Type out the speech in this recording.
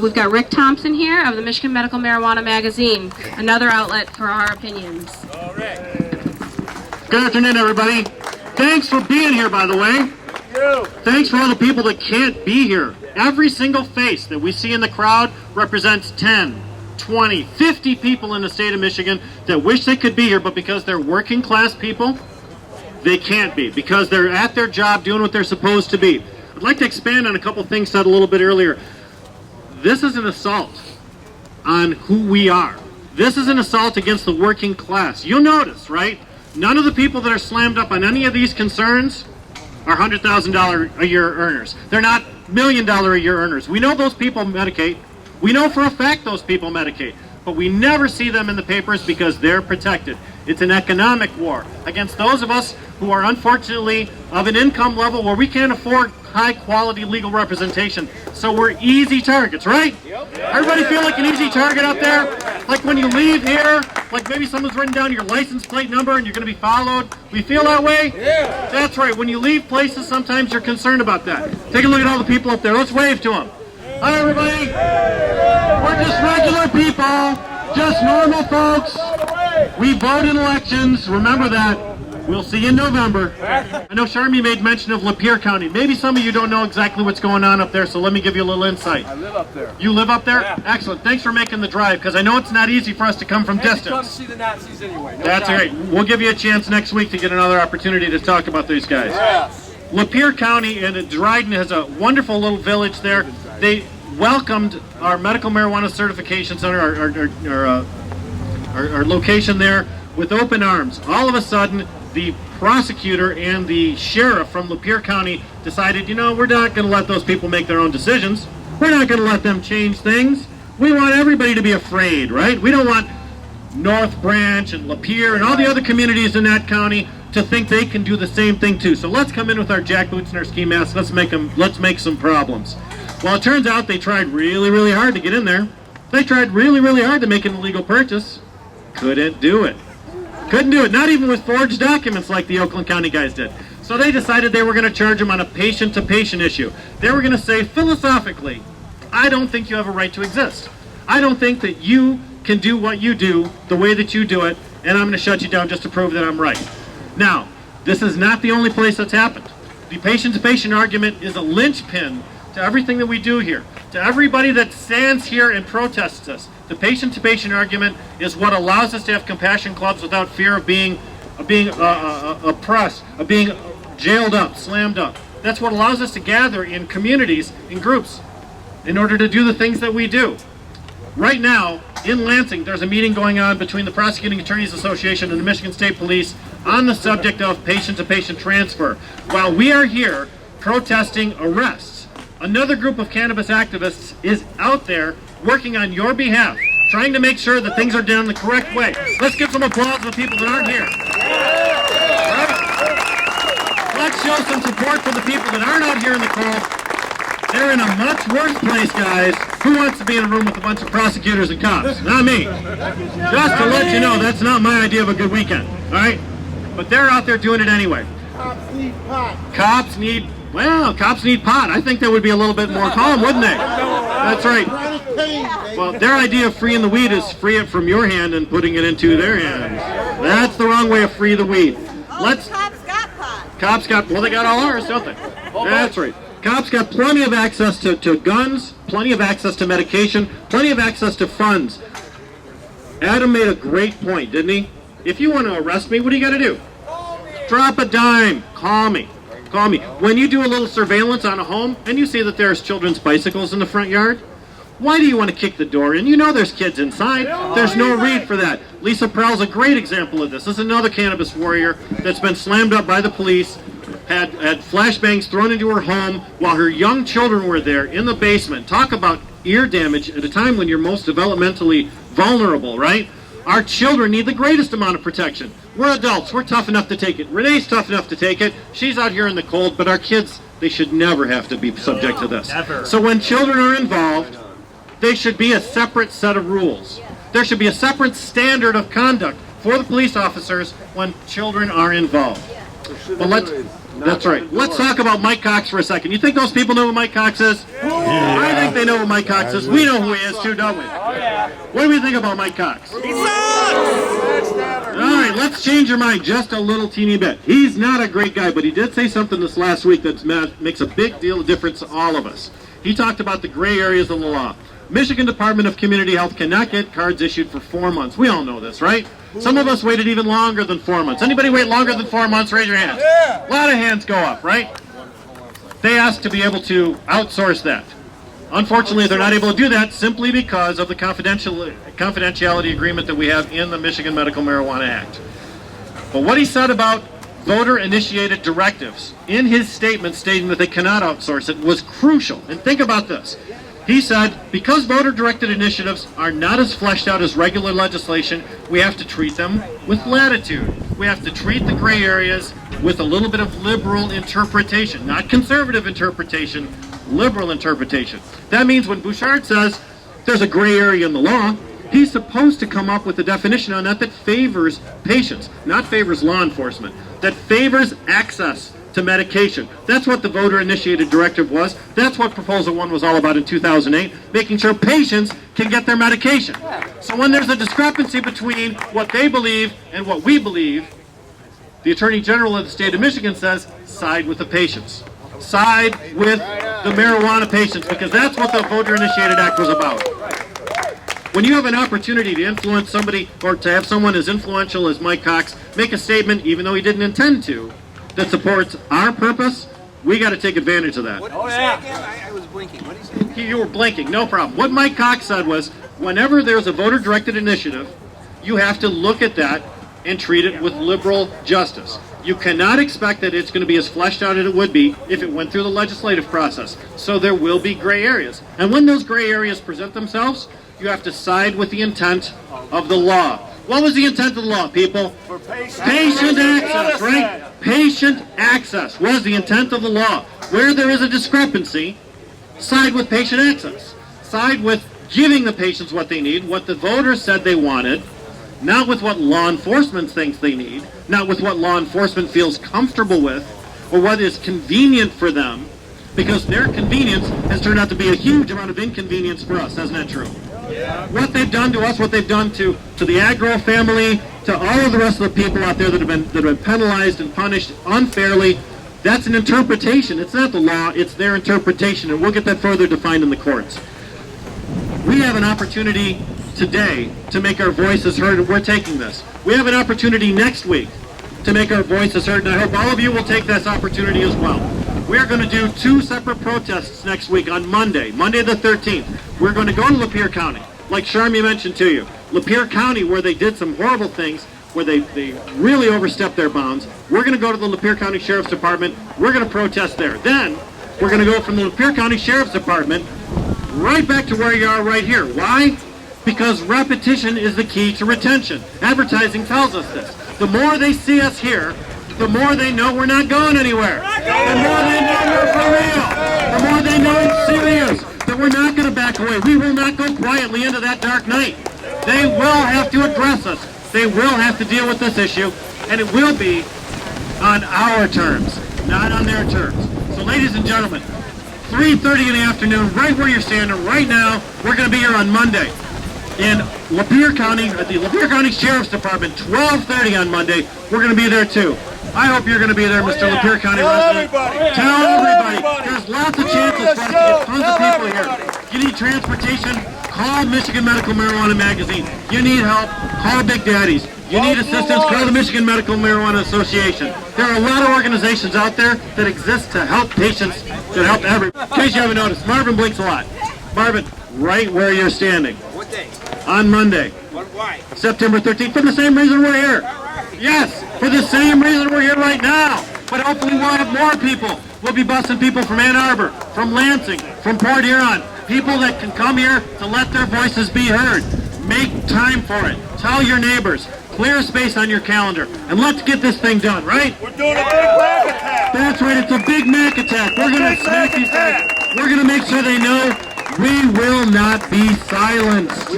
We've got Rick Thompson here of the Michigan Medical Marijuana Magazine, another outlet for our opinions. All right. Good afternoon, everybody. Thanks for being here, by the way. Thanks for all the people that can't be here. Every single face that we see in the crowd represents 10, 20, 50 people in the state of Michigan that wish they could be here, but because they're working class people, they can't be, because they're at their job doing what they're supposed to be. I'd like to expand on a couple things said a little bit earlier. This is an assault on who we are. This is an assault against the working class. You'll notice, right? None of the people that are slammed up on any of these concerns are $100,000 a year earners. They're not $1 million a year earners. We know those people medicate. We know for a fact those people medicate. But we never see them in the papers because they're protected. It's an economic war against those of us who are unfortunately of an income level where we can't afford high quality legal representation. So we're easy targets, right? Everybody feel like an easy target out there? Like when you leave here, like maybe someone's written down your license plate number and you're going to be followed. We feel that way? Yeah. That's right. When you leave places, sometimes you're concerned about that. Take a look at all the people up there. Let's wave to them. Hi, everybody. We're just regular people, just normal folks. We vote in elections. Remember that. We'll see you in November. I know Charmy made mention of Lapeer County. Maybe some of you don't know exactly what's going on up there, so let me give you a little insight. I live up there. You live up there? Yeah. Excellent. Thanks for making the drive, because I know it's not easy for us to come from distance. To come see the Nazis anyway. That's great. We'll give you a chance next week to get another opportunity to talk about these guys. Yes. Lapeer County and Dryden has a wonderful little village there. They welcomed our medical marijuana certification center, our location there, with open arms. All of a sudden, the prosecutor and the sheriff from Lapeer County decided, you know, we're not going to let those people make their own decisions. We're not going to let them change things. We want everybody to be afraid, right? We don't want North Branch and Lapeer and all the other communities in that county to think they can do the same thing too. So let's come in with our jackboots and our ski masks. Let's make some problems. Well, it turns out they tried really, really hard to get in there. They tried really, really hard to make an illegal purchase. Couldn't do it. Couldn't do it, not even with forged documents like the Oakland County guys did. So they decided they were going to charge them on a patient-to-patient issue. They were going to say, philosophically, I don't think you have a right to exist. I don't think that you can do what you do the way that you do it, and I'm going to shut you down just to prove that I'm right. Now, this is not the only place that's happened. The patient-to-patient argument is a linchpin to everything that we do here. To everybody that stands here and protests us, the patient-to-patient argument is what allows us to have compassion clubs without fear of being oppressed, of being jailed up, slammed up. That's what allows us to gather in communities, in groups, in order to do the things that we do. Right now, in Lansing, there's a meeting going on between the Prosecuting Attorneys Association and the Michigan State Police on the subject of patient-to-patient transfer. While we are here protesting arrests, another group of cannabis activists is out there working on your behalf, trying to make sure that things are done the correct way. Let's give some applause to the people that aren't here. Right? Let's show some support for the people that aren't out here in the cold. They're in a much worse place, guys. Who wants to be in a room with a bunch of prosecutors and cops? Not me. Just to let you know, that's not my idea of a good weekend, all right? But they're out there doing it anyway. Cops need pot. Cops need pot. I think that would be a little bit more calm, wouldn't they? That's right. Well, their idea of freeing the weed is free it from your hand and putting it into their hands. That's the wrong way of free the weed. Cops got pot. Cops got, well, they got all ours, don't they? That's right. Cops got plenty of access to guns, plenty of access to medication, plenty of access to funds. Adam made a great point, didn't he? If you want to arrest me, what do you got to do? Drop a dime. Call me. Call me. When you do a little surveillance on a home and you see that there's children's bicycles in the front yard, why do you want to kick the door in? You know there's kids inside. There's no need for that. Lisa Prell's a great example of this. This is another cannabis warrior that's been slammed up by the police, had flashbangs thrown into her home while her young children were there in the basement. Talk about ear damage at a time when you're most developmentally vulnerable, right? Our children need the greatest amount of protection. We're adults. We're tough enough to take it. Renee's tough enough to take it. She's out here in the cold, but our kids, they should never have to be subject to this. Never. So when children are involved, there should be a separate set of rules. There should be a separate standard of conduct for the police officers when children are involved. But That's right. Let's talk about Mike Cox for a second. You think those people know who Mike Cox is? I think they know who Mike Cox is. We know who he is too, don't we? What do we think about Mike Cox? He sucks! All right, let's change your mind just a little teeny bit. He's not a great guy, but he did say something this last week that makes a big deal of difference to all of us. He talked about the gray areas of the law. Michigan Department of Community Health cannot get cards issued for 4 months. We all know this, right? Some of us waited even longer than 4 months. Anybody wait longer than 4 months? Raise your hand. A lot of hands go up, right? They asked to be able to outsource that. Unfortunately, they're not able to do that simply because of the confidentiality agreement that we have in the Michigan Medical Marijuana Act. But what he said about voter-initiated directives in his statement stating that they cannot outsource it was crucial. And think about this. He said, because voter-directed initiatives are not as fleshed out as regular legislation, we have to treat them with latitude. We have to treat the gray areas with a little bit of liberal interpretation, not conservative interpretation, liberal interpretation. That means when Bouchard says there's a gray area in the law, he's supposed to come up with a definition on that that favors patients, not favors law enforcement, that favors access to medication. That's what the voter-initiated directive was. That's what Proposal 1 was all about in 2008, making sure patients can get their medication. So when there's a discrepancy between what they believe and what we believe, the Attorney General of the state of Michigan says, side with the patients. Side with the marijuana patients, because that's what the Voter-Initiated Act was about. When you have an opportunity to influence somebody, or to have someone as influential as Mike Cox make a statement, even though he didn't intend to, that supports our purpose, we got to take advantage of that. What did you say again? I was blinking. What did you say? You were blinking, no problem. What Mike Cox said was, whenever there's a voter-directed initiative, you have to look at that and treat it with liberal justice. You cannot expect that it's going to be as fleshed out as it would be if it went through the legislative process. So there will be gray areas. And when those gray areas present themselves, you have to side with the intent of the law. What was the intent of the law, people? For Patient access, right? Patient access was the intent of the law. Where there is a discrepancy, side with patient access. Side with giving the patients what they need, what the voters said they wanted, not with what law enforcement thinks they need, not with what law enforcement feels comfortable with, or what is convenient for them, because their convenience has turned out to be a huge amount of inconvenience for us. Isn't that true? What they've done to us, what they've done to the agro family, to all of the rest of the people out there that have been penalized and punished unfairly, that's an interpretation. It's not the law, it's their interpretation, and we'll get that further defined in the courts. We have an opportunity today to make our voices heard, and we're taking this. We have an opportunity next week to make our voices heard, and I hope all of you will take this opportunity as well. We are going to do 2 separate protests next week on Monday the 13th. We're going to go to Lapeer County, like Sharmi mentioned to you. Lapeer County, where they did some horrible things, where they really overstepped their bounds. We're going to go to the Lapeer County Sheriff's Department. We're going to protest there. Then, we're going to go from the Lapeer County Sheriff's Department right back to where you are right here. Why? Because repetition is the key to retention. Advertising tells us this. The more they see us here, the more they know we're not going anywhere. The more they know we're for real. The more they know it's serious. That we're not going to back away. We will not go quietly into that dark night. They will have to address us. They will have to deal with this issue, and it will be on our terms, not on their terms. So ladies and gentlemen, 3:30 in the afternoon, right where you're standing right now, we're going to be here on Monday in Lapeer County, at the Lapeer County Sheriff's Department, 12:30 on Monday. We're going to be there too. I hope you're going to be there, Mr. Lapeer County resident. Tell everybody. There's lots of chances for us to get tons of people here. You need transportation? Call Michigan Medical Marijuana Magazine. You need help? Call Big Daddies. You need assistance? Call the Michigan Medical Marijuana Association. There are a lot of organizations out there that exist to help patients, to help everybody. In case you haven't noticed, Marvin blinks a lot. Marvin, right where you're standing. What day? On Monday. Why? September 13th, for the same reason we're here. Yes, for the same reason we're here right now. But hopefully we'll have more people. We'll be busing people from Ann Arbor, from Lansing, from Port Huron. People that can come here to let their voices be heard. Make time for it. Tell your neighbors. Clear space on your calendar. And let's get this thing done, right? We're doing a big Mac attack. That's right, it's a big Mac attack. We're going to smack these guys. We're going to make sure they know we will not be silenced.